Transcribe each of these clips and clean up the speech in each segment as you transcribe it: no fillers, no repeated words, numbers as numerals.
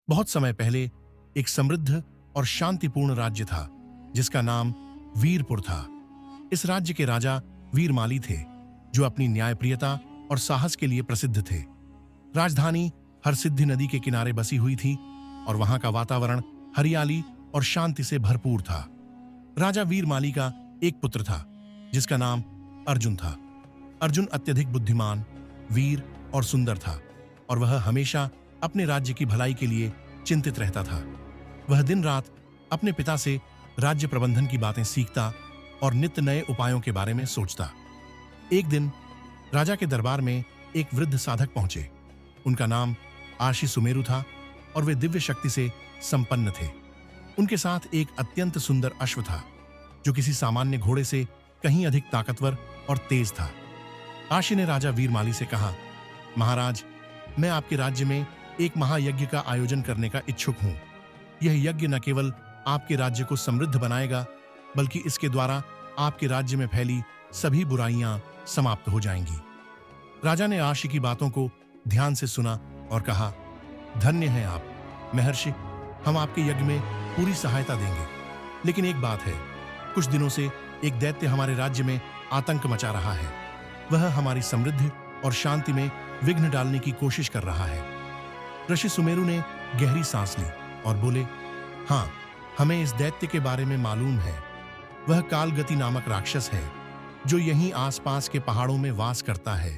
बहुत समय पहले एक समृद्ध और शांतिपूर्ण राज्य था जिसका नाम वीरपुर था। इस राज्य के राजा वीरमाली थे, जो अपनी न्यायप्रियता और साहस के लिए प्रसिद्ध थे। राजधानी हरसिद्धि नदी के किनारे बसी हुई थी और वहां का वातावरण हरियाली और शांति से भरपूर था। राजा वीरमाली का एक पुत्र था जिसका नाम अर्जुन था। अर्जुन अत्यधिक बुद्धिमान, वीर और सुंदर था और वह हमेशा अपने राज्य की भलाई के लिए चिंतित रहता था। वह दिन रात अपने पिता से राज्य प्रबंधन की बातें सीखता और नित्य नए उपायों के बारे में सोचता। एक दिन राजा के दरबार में एक वृद्ध साधक पहुंचे। उनका नाम आशी सुमेरु था और वे दिव्य शक्ति से संपन्न थे। उनके साथ एक अत्यंत सुंदर अश्व था जो किसी सामान्य घोड़े से कहीं अधिक ताकतवर और तेज था। आशी ने राजा वीरमाली से कहा, महाराज, मैं आपके राज्य में एक महायज्ञ का आयोजन करने का इच्छुक हूं। यह यज्ञ न केवल आपके राज्य को समृद्ध बनाएगा, बल्कि इसके द्वारा आपके राज्य में फैली सभी बुराइयां समाप्त हो जाएंगी। राजा ने आशी की बातों को ध्यान से सुना और कहा, धन्य हैं आप महर्षि, हम आपके यज्ञ में पूरी सहायता देंगे। लेकिन एक बात है, कुछ दिनों से एक दैत्य हमारे राज्य में आतंक मचा रहा है। वह हमारी समृद्धि और शांति में विघ्न डालने की कोशिश कर रहा है। ऋषि सुमेरु ने गहरी सांस ली और बोले, हाँ, हमें इस दैत्य के बारे में मालूम है। वह कालगति नामक राक्षस है जो यहीं आसपास के पहाड़ों में वास करता है।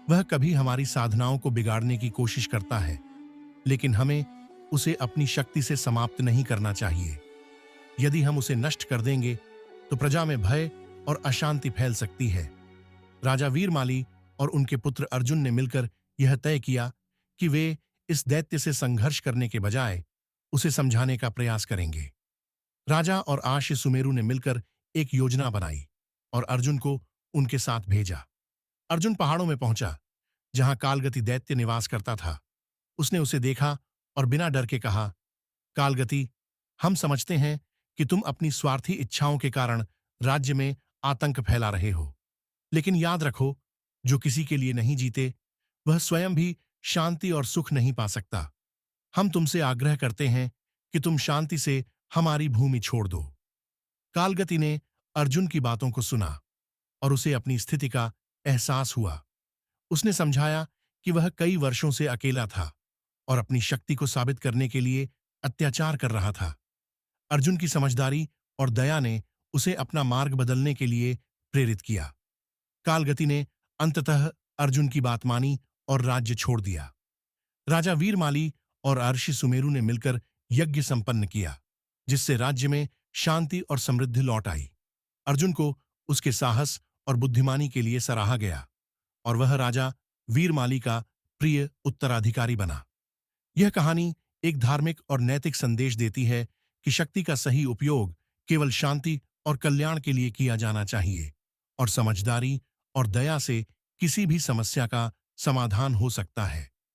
वह कभी हमारी साधनाओं को बिगाड़ने की कोशिश करता है, लेकिन हमें उसे अपनी शक्ति से समाप्त नहीं करना चाहिए। यदि हम उसे नष्ट कर देंगे तो प्रजा में भय और अशांति फैल सकती है। राजा वीरमाली और उनके पुत्र अर्जुन ने मिलकर यह तय किया कि वे इस दैत्य से संघर्ष करने के बजाय उसे समझाने का प्रयास करेंगे। राजा और आशी सुमेरु ने मिलकर एक योजना बनाई और अर्जुन को उनके साथ भेजा। अर्जुन पहाड़ों में पहुंचा जहां कालगति दैत्य निवास करता था। उसने उसे देखा और बिना डर के कहा, कालगति, हम समझते हैं कि तुम अपनी स्वार्थी इच्छाओं के कारण राज्य में आतंक फैला रहे हो, लेकिन याद रखो, जो किसी के लिए नहीं जीते वह स्वयं भी शांति और सुख नहीं पा सकता। हम तुमसे आग्रह करते हैं कि तुम शांति से हमारी भूमि छोड़ दो। कालगति ने अर्जुन की बातों को सुना और उसे अपनी स्थिति का एहसास हुआ। उसने समझाया कि वह कई वर्षों से अकेला था और अपनी शक्ति को साबित करने के लिए अत्याचार कर रहा था। अर्जुन की समझदारी और दया ने उसे अपना मार्ग बदलने के लिए प्रेरित किया। कालगति ने अंततः अर्जुन की बात मानी और राज्य छोड़ दिया। राजा वीरमाली और आशी सुमेरु ने मिलकर यज्ञ संपन्न किया, जिससे राज्य में शांति और समृद्धि लौट आई। अर्जुन को उसके साहस और बुद्धिमानी के लिए सराहा गया और वह राजा वीरमाली का प्रिय उत्तराधिकारी बना। यह कहानी एक धार्मिक और नैतिक संदेश देती है कि शक्ति का सही उपयोग केवल शांति और कल्याण के लिए किया जाना चाहिए और समझदारी और दया से किसी भी समस्या का समाधान हो सकता है।